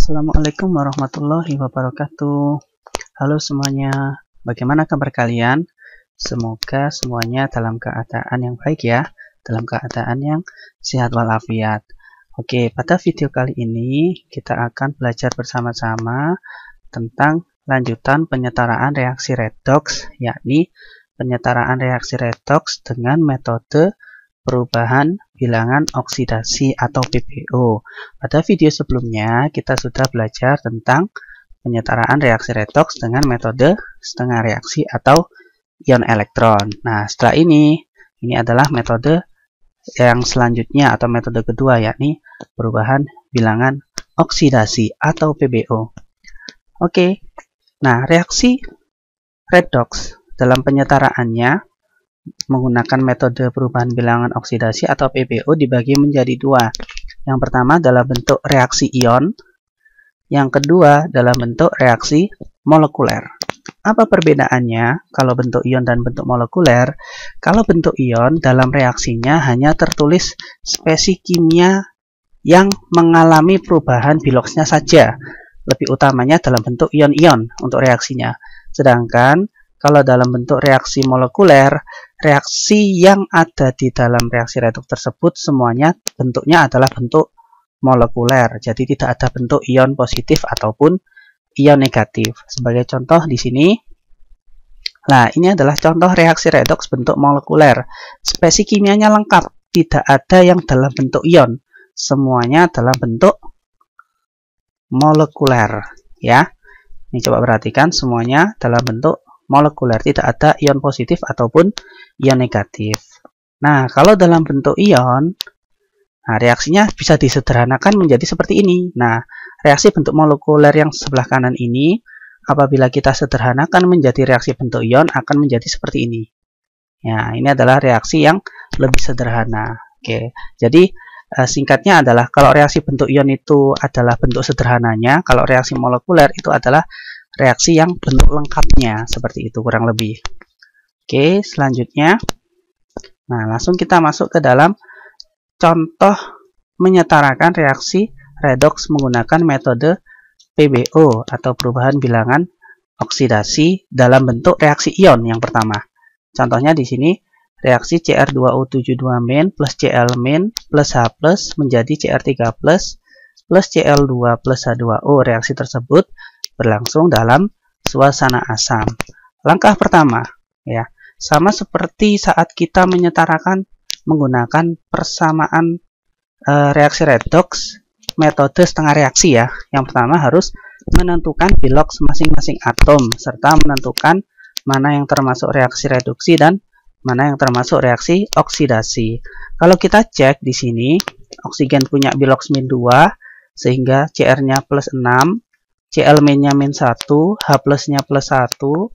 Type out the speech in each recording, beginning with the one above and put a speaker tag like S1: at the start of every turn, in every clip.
S1: Assalamualaikum warahmatullahi wabarakatuh. Halo semuanya, bagaimana kabar kalian? Semoga semuanya dalam keadaan yang baik ya, dalam keadaan yang sehat walafiat. Oke, pada video kali ini kita akan belajar bersama-sama tentang lanjutan penyetaraan reaksi redoks, yakni penyetaraan reaksi redoks dengan metode perubahan bilangan oksidasi atau PBO. Pada video sebelumnya kita sudah belajar tentang penyetaraan reaksi redoks dengan metode setengah reaksi atau ion elektron. Nah, setelah ini adalah metode yang selanjutnya atau metode kedua, yakni perubahan bilangan oksidasi atau PBO. Oke, nah reaksi redoks dalam penyetaraannya menggunakan metode perubahan bilangan oksidasi atau PBO dibagi menjadi dua. Yang pertama dalam bentuk reaksi ion, yang kedua dalam bentuk reaksi molekuler. Apa perbedaannya kalau bentuk ion dan bentuk molekuler? Kalau bentuk ion dalam reaksinya hanya tertulis spesi kimia yang mengalami perubahan biloksnya saja, lebih utamanya dalam bentuk ion-ion untuk reaksinya. Sedangkan kalau dalam bentuk reaksi molekuler, reaksi yang ada di dalam reaksi redoks tersebut semuanya bentuknya adalah bentuk molekuler. Jadi tidak ada bentuk ion positif ataupun ion negatif. Sebagai contoh di sini, nah ini adalah contoh reaksi redoks bentuk molekuler. Spesi kimianya lengkap, tidak ada yang dalam bentuk ion. Semuanya dalam bentuk molekuler, ya. Ini coba perhatikan, semuanya dalam bentuk molekuler, tidak ada ion positif ataupun ion negatif. Nah, kalau dalam bentuk ion, nah reaksinya bisa disederhanakan menjadi seperti ini. Nah, reaksi bentuk molekuler yang sebelah kanan ini, apabila kita sederhanakan menjadi reaksi bentuk ion, akan menjadi seperti ini. Ya, ini adalah reaksi yang lebih sederhana. Oke, jadi singkatnya adalah kalau reaksi bentuk ion itu adalah bentuk sederhananya, kalau reaksi molekuler itu adalah reaksi yang bentuk lengkapnya, seperti itu kurang lebih. Oke, selanjutnya, nah langsung kita masuk ke dalam contoh menyetarakan reaksi redoks menggunakan metode PBO atau perubahan bilangan oksidasi dalam bentuk reaksi ion yang pertama. Contohnya di sini reaksi Cr2O72- plus Cl- plus H+ menjadi Cr3+ plus Cl2 plus H2O. Reaksi tersebut berlangsung dalam suasana asam. Langkah pertama, ya, sama seperti saat kita menyetarakan menggunakan persamaan reaksi redoks metode setengah reaksi ya. Yang pertama harus menentukan biloks masing-masing atom serta menentukan mana yang termasuk reaksi reduksi dan mana yang termasuk reaksi oksidasi. Kalau kita cek di sini, oksigen punya biloks -2 sehingga Cr-nya plus 6, Cl-nya -1, H+-nya plus 1,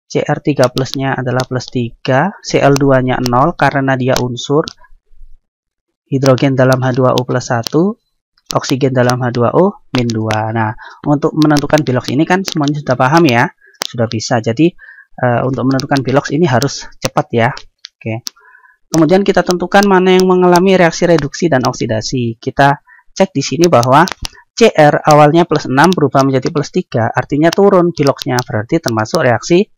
S1: Cr3+-nya adalah plus 3, Cl2-nya 0 karena dia unsur, hidrogen dalam H2O plus 1, oksigen dalam H2O -2. Nah, untuk menentukan biloks ini kan semuanya sudah paham ya, sudah bisa. Jadi, untuk menentukan biloks ini harus cepat ya. Oke. Kemudian kita tentukan mana yang mengalami reaksi reduksi dan oksidasi. Kita cek di sini bahwa Cr awalnya plus 6 berubah menjadi plus 3, artinya turun biloksnya, berarti termasuk reaksi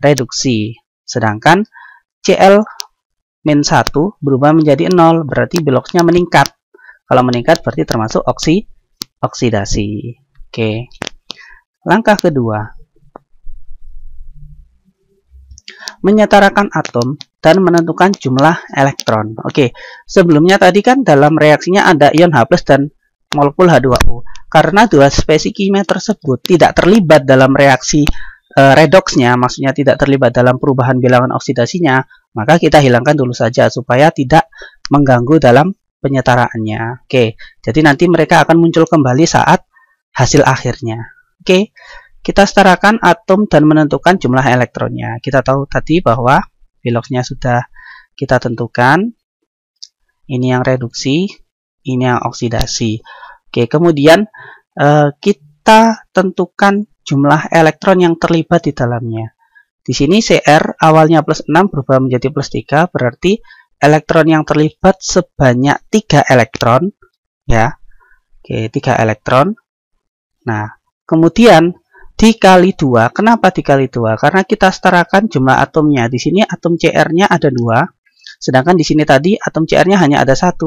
S1: reduksi. Sedangkan Cl-1 berubah menjadi 0, berarti biloksnya meningkat. Kalau meningkat berarti termasuk oksidasi. Oke. Langkah kedua, menyetarakan atom dan menentukan jumlah elektron. Oke, sebelumnya tadi kan dalam reaksinya ada ion H+ dan molekul H2O. Karena dua spesi kimia tersebut tidak terlibat dalam reaksi redoksnya, maksudnya tidak terlibat dalam perubahan bilangan oksidasinya, maka kita hilangkan dulu saja supaya tidak mengganggu dalam penyetaraannya. Oke, jadi nanti mereka akan muncul kembali saat hasil akhirnya. Oke, kita setarakan atom dan menentukan jumlah elektronnya. Kita tahu tadi bahwa biloksnya sudah kita tentukan. Ini yang reduksi, ini yang oksidasi. Oke, kemudian kita tentukan jumlah elektron yang terlibat di dalamnya. Di sini Cr awalnya plus 6 berubah menjadi plus 3, berarti elektron yang terlibat sebanyak 3 elektron, ya. Oke, 3 elektron. Nah, kemudian dikali 2. Kenapa dikali 2? Karena kita setarakan jumlah atomnya. Di sini atom Cr-nya ada 2, sedangkan di sini tadi atom Cr-nya hanya ada 1.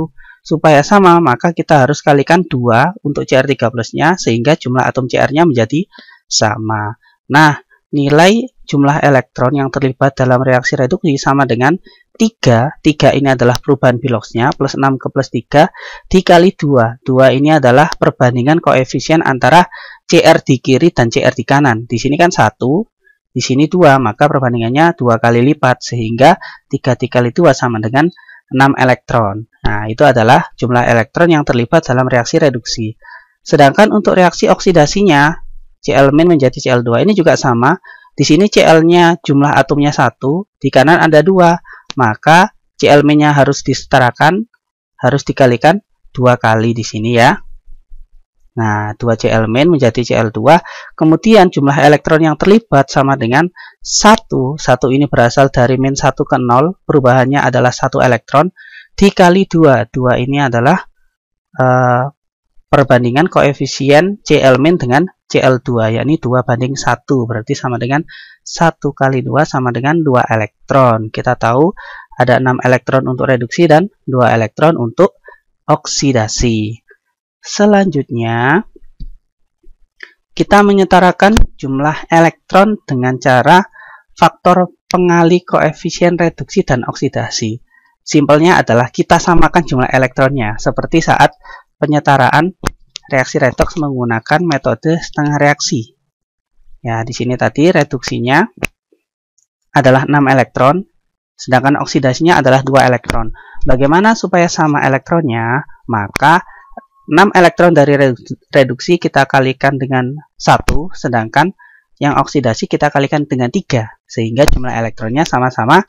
S1: Supaya sama, maka kita harus kalikan 2 untuk Cr3+-nya, sehingga jumlah atom Cr-nya menjadi sama. Nah, nilai jumlah elektron yang terlibat dalam reaksi reduksi sama dengan 3. 3 ini adalah perubahan Biloggsnya, plus 6 ke plus 3, dikali 2. 2 ini adalah perbandingan koefisien antara Cr di kiri dan Cr di kanan. Di sini kan 1, di sini 2, maka perbandingannya 2 kali lipat, sehingga 3 dikali 2 sama dengan 6 elektron. Nah, itu adalah jumlah elektron yang terlibat dalam reaksi reduksi. Sedangkan untuk reaksi oksidasinya, Cl- menjadi Cl2 ini juga sama. Di sini Cl-nya jumlah atomnya 1, di kanan ada 2, maka Cl-nya harus disetarakan, harus dikalikan 2 kali di sini ya. Nah, 2 Cl- menjadi Cl2, kemudian jumlah elektron yang terlibat sama dengan 1. 1 ini berasal dari min 1 ke 0, perubahannya adalah 1 elektron, dikali 2. 2 ini adalah perbandingan koefisien Cl- dengan Cl2, yakni 2 banding 1, berarti sama dengan 1 kali 2 sama dengan 2 elektron. Kita tahu ada 6 elektron untuk reduksi dan 2 elektron untuk oksidasi. Selanjutnya, kita menyetarakan jumlah elektron dengan cara faktor pengali koefisien reduksi dan oksidasi. Simpelnya adalah kita samakan jumlah elektronnya, seperti saat penyetaraan reaksi redoks menggunakan metode setengah reaksi. Ya, di sini tadi reduksinya adalah 6 elektron, sedangkan oksidasinya adalah 2 elektron. Bagaimana supaya sama elektronnya? Maka 6 elektron dari reduksi kita kalikan dengan 1, sedangkan yang oksidasi kita kalikan dengan 3, sehingga jumlah elektronnya sama-sama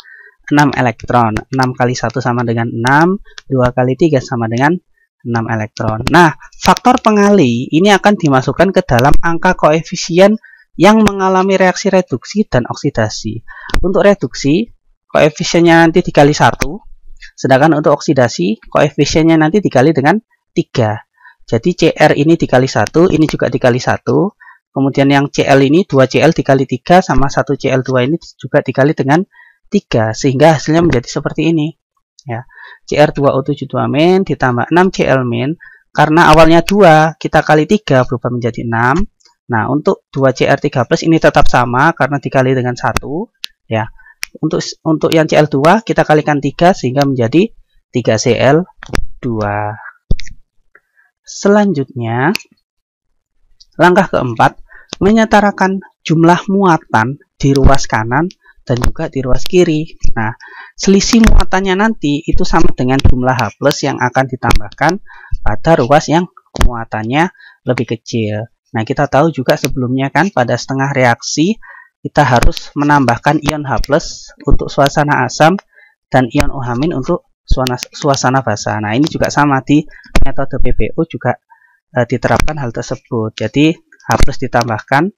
S1: 6 elektron. 6 kali 1 sama dengan 6, 2 kali 3 sama dengan 6 elektron. Nah, faktor pengali ini akan dimasukkan ke dalam angka koefisien yang mengalami reaksi reduksi dan oksidasi. Untuk reduksi, koefisiennya nanti dikali 1, sedangkan untuk oksidasi, koefisiennya nanti dikali dengan 3. Jadi Cr ini dikali 1, ini juga dikali 1. Kemudian yang Cl ini 2Cl dikali 3 sama 1Cl2 ini juga dikali dengan 3. Sehingga hasilnya menjadi seperti ini. Ya, Cr2O72- ditambah 6Cl- karena awalnya 2, kita kali 3 berubah menjadi 6. Nah, untuk 2Cr3+ ini tetap sama karena dikali dengan 1. Ya, untuk yang Cl2 kita kalikan 3 sehingga menjadi 3Cl2. Selanjutnya, langkah keempat, menyetarakan jumlah muatan di ruas kanan dan juga di ruas kiri. Nah, selisih muatannya nanti itu sama dengan jumlah H+ yang akan ditambahkan pada ruas yang muatannya lebih kecil. Nah, kita tahu juga sebelumnya kan pada setengah reaksi kita harus menambahkan ion H+ untuk suasana asam dan ion OH- untuk suasana basa. Nah, ini juga sama di metode PBO juga diterapkan hal tersebut. Jadi H+ ditambahkan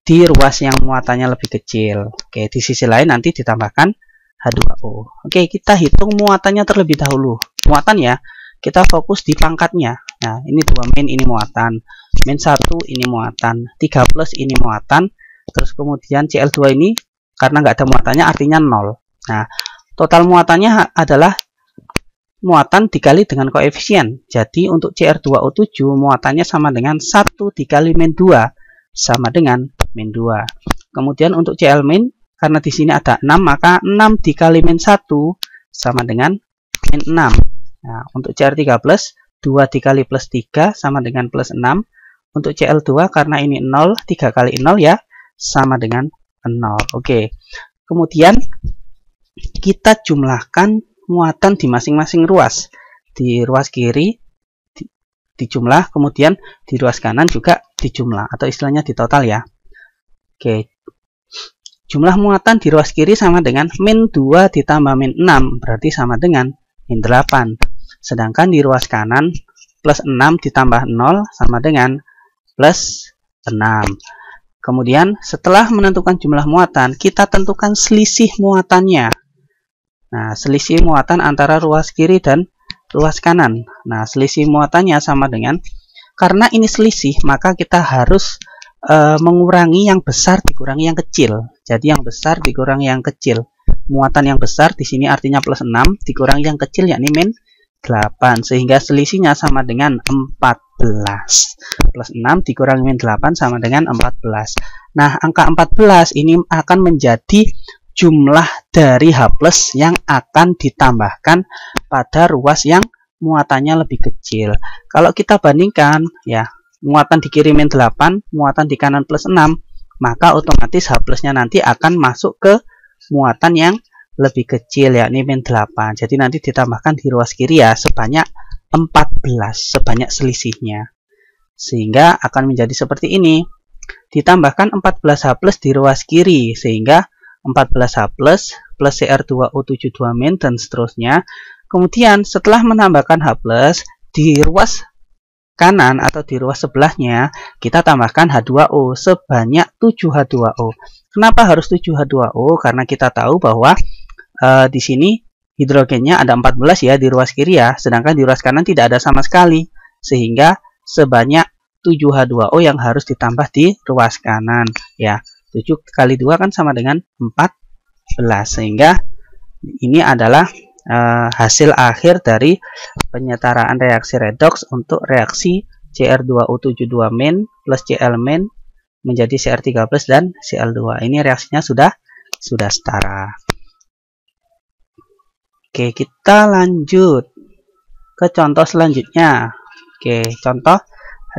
S1: di ruas yang muatannya lebih kecil. Oke, di sisi lain nanti ditambahkan H2O. Oke, kita hitung muatannya terlebih dahulu. Muatan ya, kita fokus di pangkatnya. Nah, ini 2 min ini muatan, min 1 ini muatan, 3+ ini muatan, terus kemudian Cl2 ini karena nggak ada muatannya artinya 0. Nah, total muatannya adalah muatan dikali dengan koefisien. Jadi untuk Cr2O7 muatannya sama dengan 1 dikali min 2 sama dengan min 2. Kemudian untuk Cl- karena di sini ada 6 maka 6 dikali min 1 sama dengan min 6. Nah, untuk Cr3+, 2 dikali plus 3 sama dengan plus 6. Untuk Cl2 karena ini 0, 3 kali 0 ya sama dengan 0. Oke. Kemudian kita jumlahkan muatan di masing-masing ruas. Di ruas kiri dijumlah, kemudian di ruas kanan juga dijumlah, atau istilahnya di total ya. Oke. Jumlah muatan di ruas kiri sama dengan min 2 ditambah min 6, berarti sama dengan min 8. Sedangkan di ruas kanan plus 6 ditambah 0 sama dengan plus 6. Kemudian setelah menentukan jumlah muatan, kita tentukan selisih muatannya. Nah, selisih muatan antara ruas kiri dan ruas kanan. Nah, selisih muatannya sama dengan karena ini selisih, maka kita harus mengurangi yang besar dikurangi yang kecil. Jadi yang besar dikurangi yang kecil. Muatan yang besar di sini artinya plus 6 dikurangi yang kecil yakni min 8, sehingga selisihnya sama dengan 14. Plus 6 dikurangi min 8 sama dengan 14. Nah, angka 14 ini akan menjadi jumlah dari H+ yang akan ditambahkan pada ruas yang muatannya lebih kecil. Kalau kita bandingkan ya, muatan di kiri min 8, muatan di kanan plus 6, maka otomatis H+-nya nanti akan masuk ke muatan yang lebih kecil yakni min 8. Jadi nanti ditambahkan di ruas kiri ya sebanyak 14, sebanyak selisihnya. Sehingga akan menjadi seperti ini. Ditambahkan 14H+ di ruas kiri sehingga 14H+ plus Cr2O72- dan seterusnya. Kemudian setelah menambahkan H+ di ruas kanan atau di ruas sebelahnya, kita tambahkan H2O sebanyak 7H2O. Kenapa harus 7H2O? Karena kita tahu bahwa di sini hidrogennya ada 14 ya di ruas kiri ya, sedangkan di ruas kanan tidak ada sama sekali. Sehingga sebanyak 7H2O yang harus ditambah di ruas kanan ya. 7 kali 2 kan sama dengan 14. Sehingga ini adalah hasil akhir dari penyetaraan reaksi redoks untuk reaksi Cr2O72- plus Cl- menjadi Cr3+ dan Cl2. Ini reaksinya sudah setara. Oke, kita lanjut ke contoh selanjutnya. Oke, contoh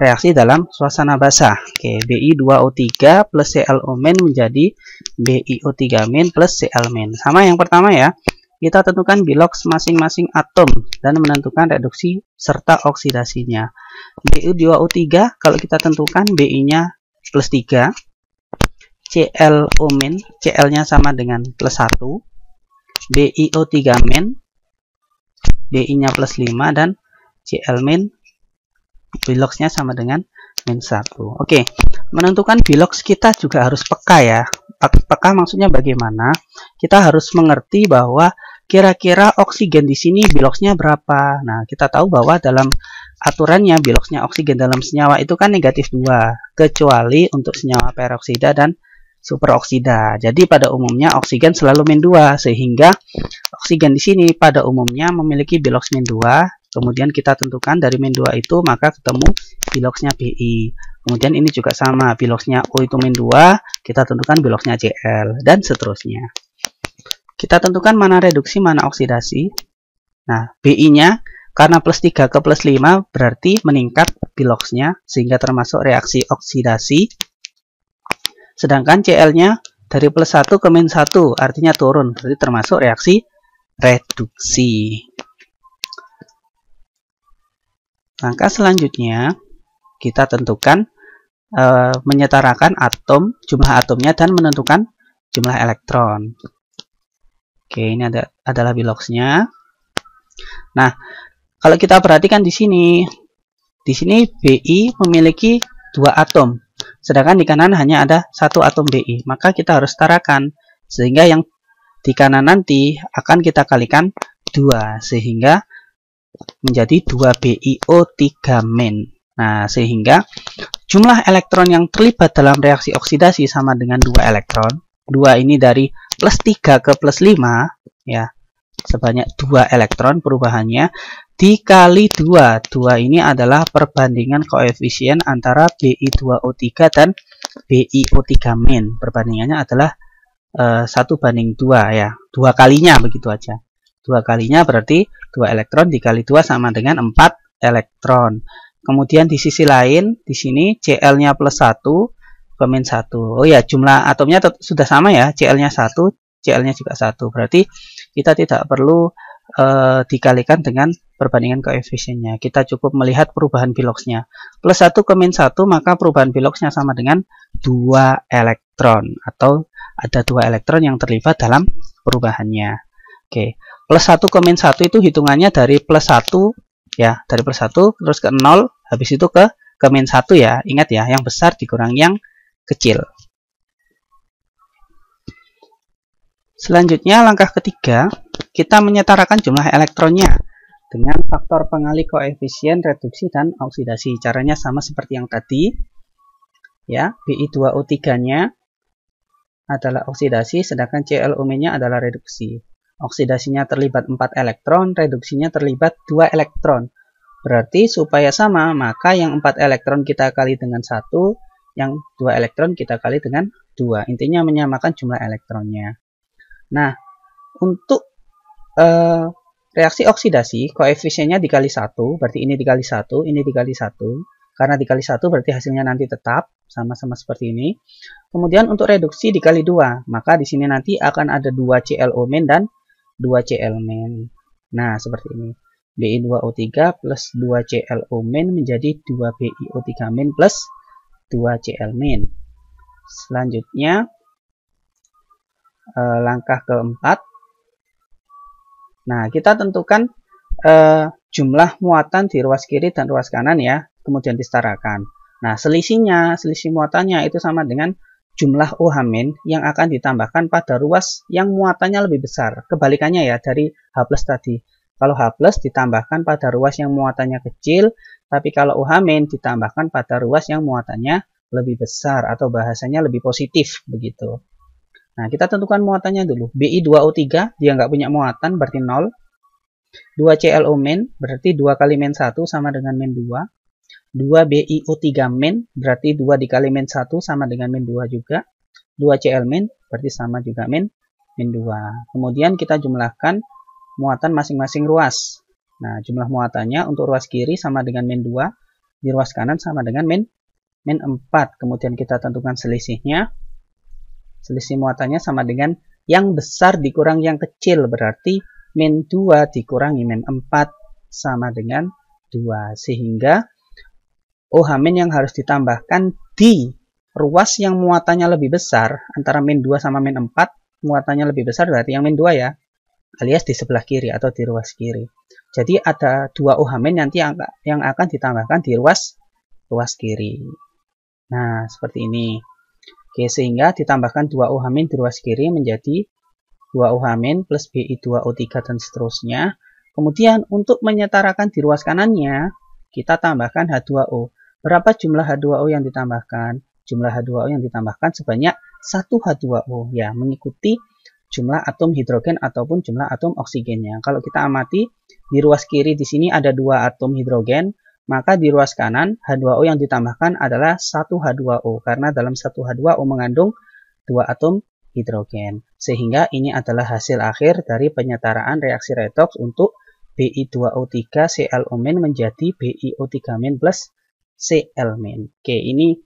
S1: reaksi dalam suasana basah. Oke, Bi2O3 plus ClO- menjadi BiO3- plus Cl-. Sama yang pertama ya. Kita tentukan biloks masing-masing atom dan menentukan reduksi serta oksidasinya. Bi2O3 kalau kita tentukan Bi-nya plus 3, ClO-, Cl-nya sama dengan plus 1, BiO3-, Bi-nya plus 5, dan Cl- biloksnya sama dengan min 1. Oke, menentukan biloks kita juga harus peka ya. Peka maksudnya bagaimana? Kita harus mengerti bahwa kira-kira oksigen di sini biloksnya berapa. Nah, kita tahu bahwa dalam aturannya biloksnya oksigen dalam senyawa itu kan negatif 2, kecuali untuk senyawa peroksida dan superoksida. Jadi pada umumnya oksigen selalu min 2, sehingga oksigen di sini pada umumnya memiliki biloks min 2. Kemudian kita tentukan dari min 2 itu maka ketemu biloksnya Bi. Kemudian ini juga sama, biloksnya O itu min 2, kita tentukan biloksnya Cl, dan seterusnya. Kita tentukan mana reduksi, mana oksidasi. Nah, Bi-nya karena plus 3 ke plus 5 berarti meningkat biloksnya sehingga termasuk reaksi oksidasi. Sedangkan Cl-nya dari plus 1 ke min 1 artinya turun, berarti termasuk reaksi reduksi. Langkah selanjutnya kita tentukan menyetarakan atom, jumlah atomnya, dan menentukan jumlah elektron. Oke, ini adalah biloksnya. Nah, kalau kita perhatikan di sini Bi memiliki 2 atom, sedangkan di kanan hanya ada 1 atom Bi. Maka kita harus setarakan, sehingga yang di kanan nanti akan kita kalikan 2, sehingga menjadi 2 BiO3-. Nah, sehingga jumlah elektron yang terlibat dalam reaksi oksidasi sama dengan 2 elektron. 2 ini dari plus 3 ke plus 5 ya. Sebanyak 2 elektron perubahannya dikali 2. 2 ini adalah perbandingan koefisien antara Bi2O3 dan BiO3-. Perbandingannya adalah 1:2 ya. 2 kalinya begitu aja. 2 kalinya berarti 2 elektron dikali 2 sama dengan 4 elektron. Kemudian di sisi lain, di sini Cl-nya plus 1 ke min 1. Oh ya, jumlah atomnya sudah sama ya. Cl-nya 1, Cl-nya juga 1. Berarti kita tidak perlu dikalikan dengan perbandingan koefisiennya. Kita cukup melihat perubahan biloksnya. Plus 1 ke min 1, maka perubahan biloksnya sama dengan 2 elektron. Atau ada 2 elektron yang terlibat dalam perubahannya. Oke, plus 1 ke min 1 itu hitungannya dari plus 1 ya, dari plus 1 terus ke 0, habis itu ke min 1 ya. Ingat ya, yang besar dikurangi yang kecil. Selanjutnya langkah ketiga, kita menyetarakan jumlah elektronnya. dengan faktor pengalih koefisien reduksi dan oksidasi. Caranya sama seperti yang tadi. Ya, Bi2O3-nya adalah oksidasi, sedangkan ClO-nya adalah reduksi. Oksidasinya terlibat 4 elektron, reduksinya terlibat 2 elektron. Berarti supaya sama, maka yang 4 elektron kita kali dengan 1, yang 2 elektron kita kali dengan 2. Intinya menyamakan jumlah elektronnya. Nah, untuk reaksi oksidasi, koefisiennya dikali 1, berarti ini dikali 1, ini dikali 1. Karena dikali 1 berarti hasilnya nanti tetap, sama-sama seperti ini. Kemudian untuk reduksi dikali 2, maka di sini nanti akan ada 2 ClO- dan 2 Cl-. Nah, seperti ini. Bi2O3 plus 2 ClO- menjadi 2 BiO3- plus 2 Cl-. Selanjutnya, langkah keempat. Nah, kita tentukan jumlah muatan di ruas kiri dan ruas kanan ya, kemudian disetarakan. Nah, selisih muatannya itu sama dengan jumlah OH- yang akan ditambahkan pada ruas yang muatannya lebih besar. Kebalikannya ya dari H+ tadi. Kalau H+ ditambahkan pada ruas yang muatannya kecil, tapi kalau OH- ditambahkan pada ruas yang muatannya lebih besar atau bahasanya lebih positif begitu. Nah, kita tentukan muatannya dulu. Bi2O3, dia nggak punya muatan, berarti 0. 2 ClO- berarti 2 kali -1 sama dengan -2. 2 BiO3- berarti 2 dikali -1 sama dengan -2 juga. 2 Cl- berarti sama juga -2. Kemudian kita jumlahkan muatan masing-masing ruas. Nah, jumlah muatannya untuk ruas kiri sama dengan -2. Di ruas kanan sama dengan -4. Kemudian kita tentukan selisihnya. Selisih muatannya sama dengan yang besar dikurang yang kecil, berarti -2 dikurangi -4 sama dengan 2. Sehingga OH- yang harus ditambahkan di ruas yang muatannya lebih besar, antara -2 sama -4, muatannya lebih besar berarti yang -2 ya, alias di sebelah kiri atau di ruas kiri. Jadi ada 2 OH- nanti yang akan ditambahkan di ruas kiri. Nah, seperti ini. Oke, sehingga ditambahkan 2 OH- di ruas kiri menjadi 2 OH- plus Bi2O3 dan seterusnya. Kemudian untuk menyetarakan di ruas kanannya, kita tambahkan H2O. Berapa jumlah H2O yang ditambahkan? Jumlah H2O yang ditambahkan sebanyak 1 H2O, ya, mengikuti jumlah atom hidrogen ataupun jumlah atom oksigennya. Kalau kita amati, di ruas kiri di sini ada 2 atom hidrogen, maka di ruas kanan H2O yang ditambahkan adalah 1 H2O, karena dalam 1 H2O mengandung 2 atom hidrogen. Sehingga ini adalah hasil akhir dari penyetaraan reaksi redoks untuk Bi2O3 ClO- menjadi BiO3- plus Cl-. Oke, ini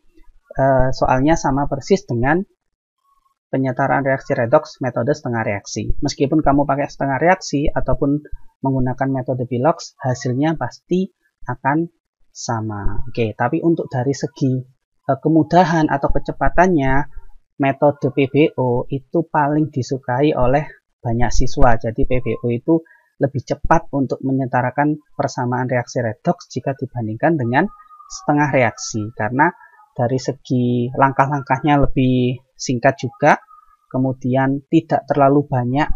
S1: soalnya sama persis dengan penyetaraan reaksi redoks metode setengah reaksi. Meskipun kamu pakai setengah reaksi ataupun menggunakan metode Bilox, hasilnya pasti akan sama. Oke, tapi untuk dari segi kemudahan atau kecepatannya, metode PBO itu paling disukai oleh banyak siswa. Jadi PBO itu lebih cepat untuk menyetarakan persamaan reaksi redoks jika dibandingkan dengan setengah reaksi, karena dari segi langkah-langkahnya lebih singkat juga, kemudian tidak terlalu banyak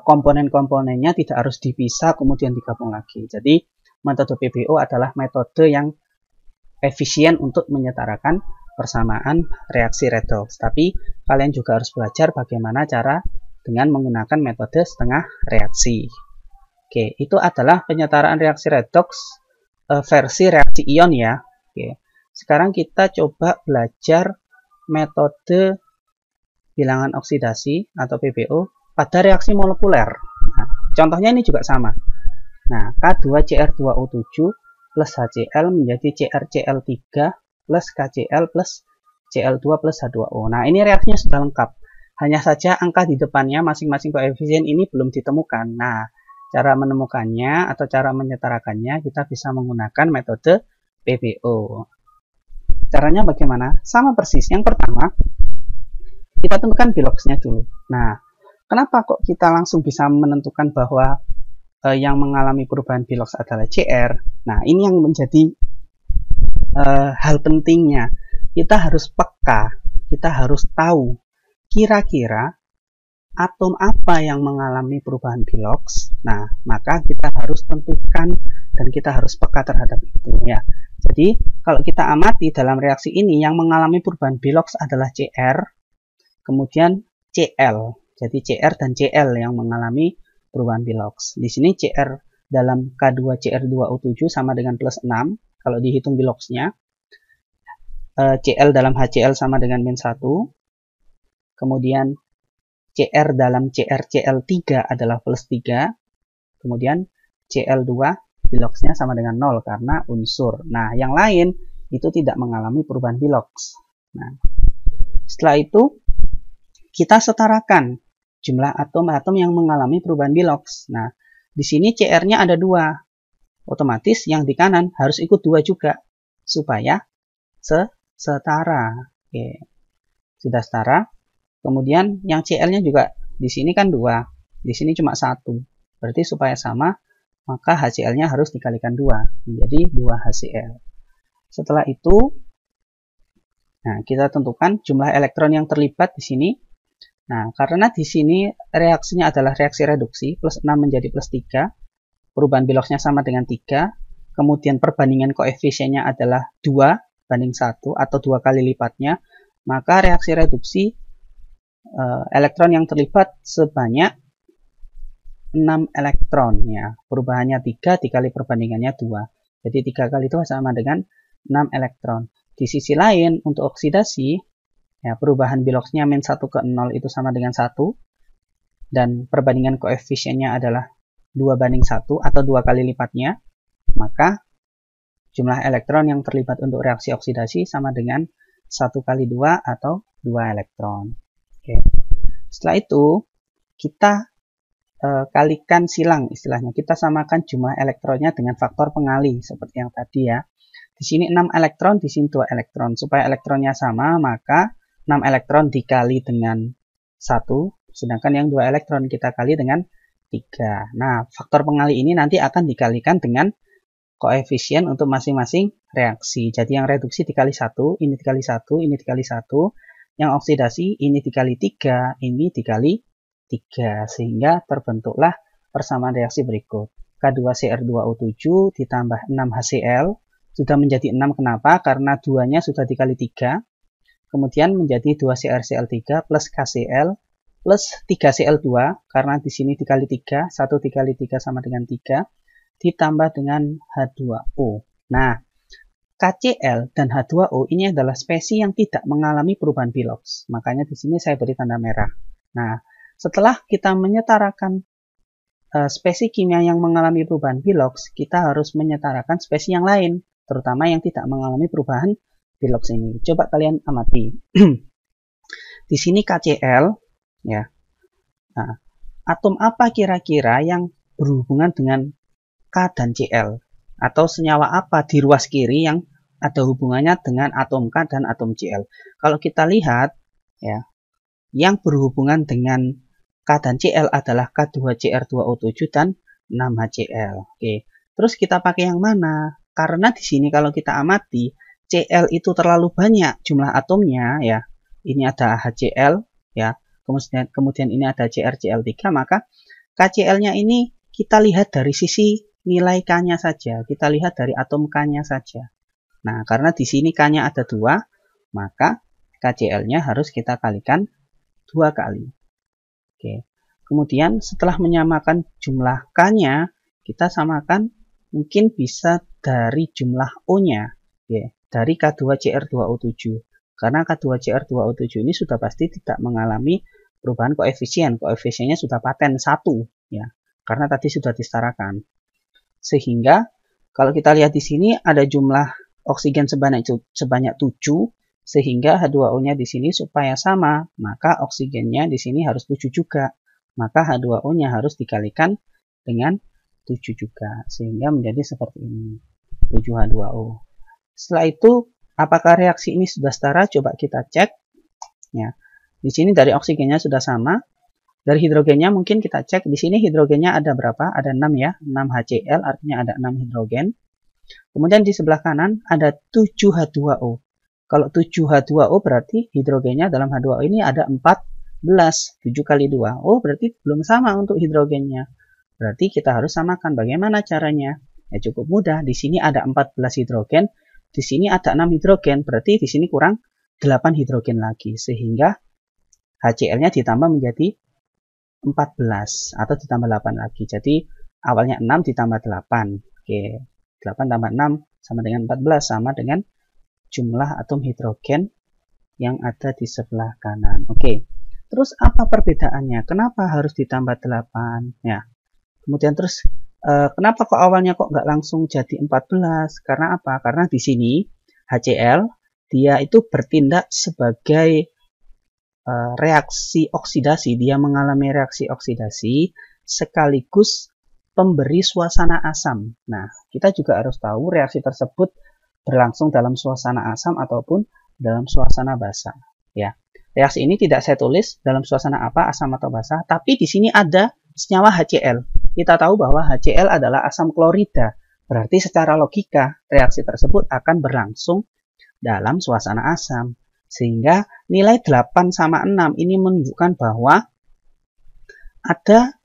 S1: komponen-komponennya, tidak harus dipisah kemudian digabung lagi. Jadi metode PBO adalah metode yang efisien untuk menyetarakan persamaan reaksi redoks. Tapi kalian juga harus belajar bagaimana cara dengan menggunakan metode setengah reaksi. Oke, itu adalah penyetaraan reaksi redoks versi reaksi ion ya. Oke, sekarang kita coba belajar metode bilangan oksidasi atau PBO pada reaksi molekuler. Nah, contohnya ini juga sama. Nah, K2Cr2O7 plus HCl menjadi CrCl3 plus KCl plus Cl2 plus H2O. Nah, ini reaksinya sudah lengkap. Hanya saja angka di depannya masing-masing koefisien ini belum ditemukan. Nah, cara menemukannya atau cara menyetarakannya kita bisa menggunakan metode PBO. Caranya bagaimana? Sama persis. Yang pertama, kita tentukan Biloxnya dulu. Nah, kenapa kok kita langsung bisa menentukan bahwa yang mengalami perubahan Bilox adalah Cr? Nah, ini yang menjadi hal pentingnya. Kita harus peka, kita harus tahu kira-kira atom apa yang mengalami perubahan Bilox. Nah, maka kita harus tentukan dan kita harus peka terhadap itu ya. Jadi, kalau kita amati dalam reaksi ini yang mengalami perubahan Bilox adalah Cr, kemudian Cl. Jadi Cr dan Cl yang mengalami perubahan Bilox. Di sini Cr dalam K2Cr2O7 sama dengan plus 6 kalau dihitung Biloxnya. Cl dalam HCl sama dengan min 1. Kemudian Cr dalam CrCl3 adalah plus 3. Kemudian Cl2 Biloxnya sama dengan 0 karena unsur. Nah, yang lain itu tidak mengalami perubahan Bilox. Nah, setelah itu kita setarakan jumlah atom-atom yang mengalami perubahan Bilox. Nah, di sini Cr-nya ada 2. Otomatis yang di kanan harus ikut 2 juga supaya setara. Oke. Sudah setara. Kemudian yang Cl-nya juga di sini kan 2, di sini cuma 1. Berarti supaya sama, maka HCl-nya harus dikalikan 2, menjadi 2 HCl. Setelah itu, nah kita tentukan jumlah elektron yang terlibat di sini. Nah, karena di sini reaksinya adalah reaksi reduksi, plus 6 menjadi plus 3, perubahan Biloxnya sama dengan 3, kemudian perbandingan koefisiennya adalah 2 banding 1 atau 2 kali lipatnya, maka reaksi reduksi elektron yang terlibat sebanyak 6 elektron ya. Perubahannya 3 dikali perbandingannya 2. Jadi 3 kali itu sama dengan 6 elektron. Di sisi lain untuk oksidasi ya, perubahan Biloxnya min 1 ke 0 itu sama dengan 1 dan perbandingan koefisiennya adalah 2 banding 1 atau 2 kali lipatnya, maka jumlah elektron yang terlibat untuk reaksi oksidasi sama dengan 1 kali 2 atau 2 elektron. Oke. Setelah itu kita kalikan silang istilahnya. Kita samakan jumlah elektronnya dengan faktor pengali seperti yang tadi ya. Di sini 6 elektron, di sini 2 elektron. Supaya elektronnya sama, maka 6 elektron dikali dengan 1, sedangkan yang 2 elektron kita kali dengan 3. Nah, faktor pengali ini nanti akan dikalikan dengan koefisien untuk masing-masing reaksi. Jadi yang reduksi dikali 1, ini dikali 1, ini dikali 1. Yang oksidasi ini dikali 3, ini dikali 3. Sehingga terbentuklah persamaan reaksi berikut. K2Cr2O7 ditambah 6HCl sudah menjadi 6. Kenapa? Karena 2-nya sudah dikali 3. Kemudian menjadi 2CrCl3 plus KCl plus 3Cl2 karena di sini dikali 3, 1 dikali 3 sama dengan 3 ditambah dengan H2O. Nah, KCl dan H2O ini adalah spesies yang tidak mengalami perubahan Bilox. Makanya di sini saya beri tanda merah. Nah, setelah kita menyetarakan spesies kimia yang mengalami perubahan Bilox, kita harus menyetarakan spesies yang lain, terutama yang tidak mengalami perubahan Bilox ini. Coba kalian amati. Di sini KCl, ya. Nah, atom apa kira-kira yang berhubungan dengan K dan Cl? Atau senyawa apa di ruas kiri yang ada hubungannya dengan atom K dan atom Cl? Kalau kita lihat, ya, yang berhubungan dengan K dan Cl adalah K2Cr2O7 dan 6HCl. Oke. Terus kita pakai yang mana? Karena di sini kalau kita amati, Cl itu terlalu banyak jumlah atomnya, ya. Ini ada HCl, ya. Kemudian ini ada CrCl3, maka KCl-nya ini kita lihat dari sisi nilai K-nya saja. Kita lihat dari atom K-nya saja. Nah, karena di sini K-nya ada 2, maka KCl-nya harus kita kalikan 2 kali. Oke. Kemudian setelah menyamakan jumlah K-nya, kita samakan mungkin bisa dari jumlah O-nya, ya, dari K2Cr2O7. Karena K2Cr2O7 ini sudah pasti tidak mengalami perubahan koefisien. Koefisiennya sudah paten 1, ya. Karena tadi sudah disetarakan. Sehingga kalau kita lihat di sini ada jumlah oksigen sebanyak 7, sehingga H2O-nya di sini supaya sama, maka oksigennya di sini harus 7 juga. Maka H2O-nya harus dikalikan dengan 7 juga, sehingga menjadi seperti ini, 7H2O. Setelah itu, apakah reaksi ini sudah setara? Coba kita cek. Ya, di sini dari oksigennya sudah sama. Dari hidrogennya mungkin kita cek. Di sini hidrogennya ada berapa? Ada 6 ya. 6 HCl artinya ada 6 hidrogen. Kemudian di sebelah kanan ada 7H2O. Kalau 7H2O berarti hidrogennya dalam H2O ini ada 4 7 kali 2. Oh, berarti belum sama untuk hidrogennya. Berarti kita harus samakan. Bagaimana caranya? Ya cukup mudah. Di sini ada 14 hidrogen, di sini ada 6 hidrogen. Berarti di sini kurang 8 hidrogen lagi. Sehingga HCl-nya ditambah menjadi 14 atau ditambah 8 lagi. Jadi awalnya 6 ditambah 8. Oke, 8 tambah 6 sama dengan 14, sama dengan jumlah atom hidrogen yang ada di sebelah kanan. Oke. Terus apa perbedaannya? Kenapa harus ditambah 8? Ya. Kemudian terus kenapa kok awalnya kok nggak langsung jadi 14? Karena apa? Karena di sini HCl dia itu bertindak sebagai reaksi oksidasi. Dia mengalami reaksi oksidasi sekaligus pemberi suasana asam. Nah, kita juga harus tahu reaksi tersebut berlangsung dalam suasana asam ataupun dalam suasana basah. Ya, reaksi ini tidak saya tulis dalam suasana apa, asam atau basah, tapi di sini ada senyawa HCl. Kita tahu bahwa HCl adalah asam klorida. Berarti secara logika reaksi tersebut akan berlangsung dalam suasana asam. Sehingga nilai 8 sama 6 ini menunjukkan bahwa ada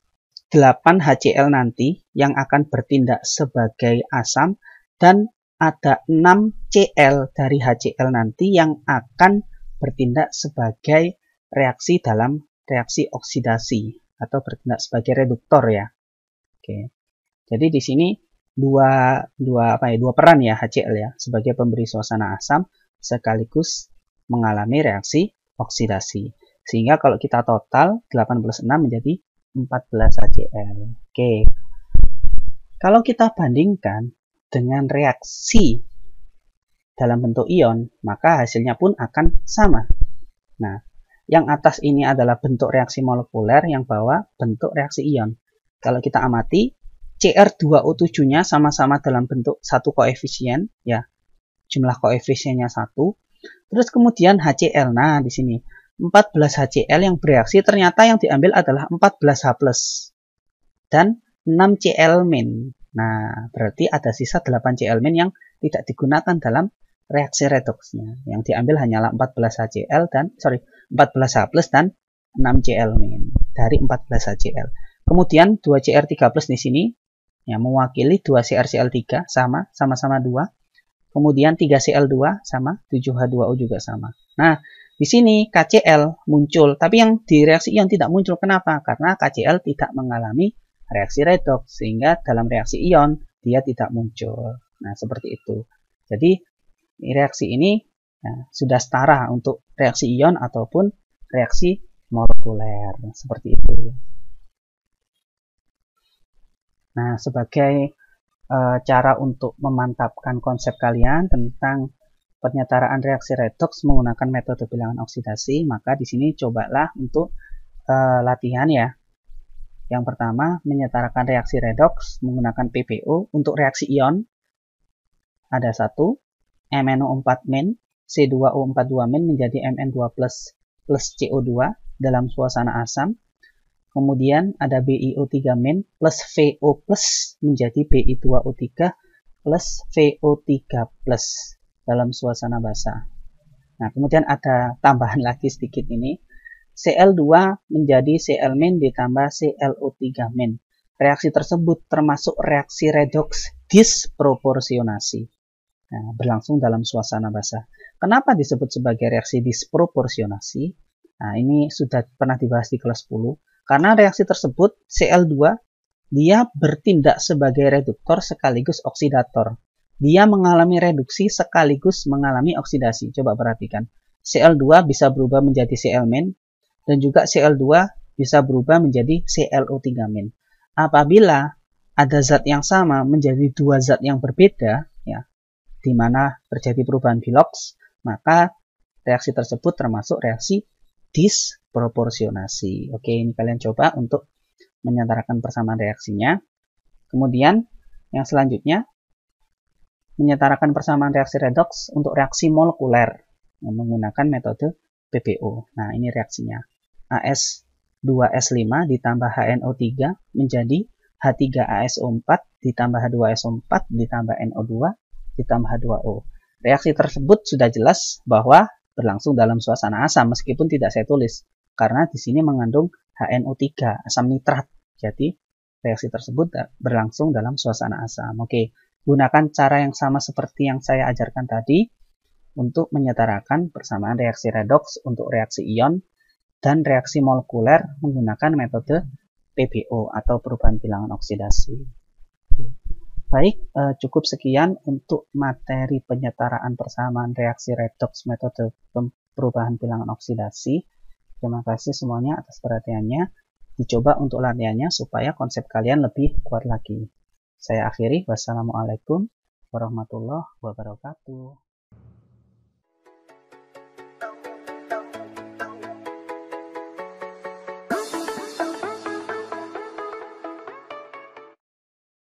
S1: 8 HCl nanti yang akan bertindak sebagai asam dan ada 6 Cl dari HCl nanti yang akan bertindak sebagai reaksi dalam reaksi oksidasi atau bertindak sebagai reduktor ya. Oke. Jadi di sini dua peran ya HCl ya sebagai pemberi suasana asam sekaligus mengalami reaksi oksidasi. Sehingga kalau kita total 8 plus 6 menjadi 14 HCl. Oke. Kalau kita bandingkan dengan reaksi dalam bentuk ion, maka hasilnya pun akan sama. Nah, yang atas ini adalah bentuk reaksi molekuler, yang bawah bentuk reaksi ion. Kalau kita amati, Cr2O7-nya sama-sama dalam bentuk satu koefisien, ya, jumlah koefisiennya 1. Terus kemudian HCl, nah di sini 14 HCl yang bereaksi ternyata yang diambil adalah 14H+, dan 6 Cl-. Nah, berarti ada sisa 8 Cl- yang tidak digunakan dalam reaksi redoksnya. Yang diambil hanyalah 14 HCl dan 14H+ dan 6 Cl- dari 14 HCl. Kemudian 2 Cr3+ di sini ya mewakili 2 CrCl3 sama-sama 2. Kemudian 3Cl2 sama 7H2O juga sama. Nah, di sini KCl muncul, tapi yang di reaksi ion tidak muncul. Kenapa? Karena KCl tidak mengalami reaksi redoks, sehingga dalam reaksi ion dia tidak muncul. Nah, seperti itu. Jadi, reaksi ini ya, sudah setara untuk reaksi ion ataupun reaksi molekuler. Seperti itu. Nah, sebagai cara untuk memantapkan konsep kalian tentang penyetaraan reaksi redoks menggunakan metode bilangan oksidasi, maka di sini cobalah untuk latihan ya. Yang pertama, menyetarakan reaksi redoks menggunakan PBO. Untuk reaksi ion, ada 1, MnO4- C2O42- menjadi Mn2+ plus CO2 dalam suasana asam. Kemudian ada BiO3- plus VO+ menjadi Bi2O3 plus VO3+ dalam suasana basah. Nah, kemudian ada tambahan lagi sedikit ini. Cl2 menjadi Cl- ditambah ClO3-. Reaksi tersebut termasuk reaksi redoks disproporsionasi. Nah, berlangsung dalam suasana basah. Kenapa disebut sebagai reaksi disproporsionasi? Nah, ini sudah pernah dibahas di kelas 10. Karena reaksi tersebut Cl2 dia bertindak sebagai reduktor sekaligus oksidator. Dia mengalami reduksi sekaligus mengalami oksidasi. Coba perhatikan. Cl2 bisa berubah menjadi Cl- dan juga Cl2 bisa berubah menjadi ClO3-. Apabila ada zat yang sama menjadi dua zat yang berbeda, ya, di mana terjadi perubahan Philox, maka reaksi tersebut termasuk reaksi disproporsionasi. Oke, ini kalian coba untuk menyetarakan persamaan reaksinya. Kemudian yang selanjutnya menyetarakan persamaan reaksi redoks untuk reaksi molekuler menggunakan metode PBO. Nah, ini reaksinya. AS2S5 ditambah HNO3 menjadi H3ASO4 ditambah H2SO4 ditambah NO2 ditambah H2O. Reaksi tersebut sudah jelas bahwa berlangsung dalam suasana asam meskipun tidak saya tulis. karena di sini mengandung HNO3, asam nitrat. Jadi reaksi tersebut berlangsung dalam suasana asam. Oke, gunakan cara yang sama seperti yang saya ajarkan tadi untuk menyetarakan persamaan reaksi redoks untuk reaksi ion dan reaksi molekuler menggunakan metode PBO atau perubahan bilangan oksidasi. Baik, cukup sekian untuk materi penyetaraan persamaan reaksi redoks metode perubahan bilangan oksidasi. Terima kasih semuanya atas perhatiannya. Dicoba untuk latihannya supaya konsep kalian lebih kuat lagi. Saya akhiri, wassalamualaikum warahmatullahi wabarakatuh.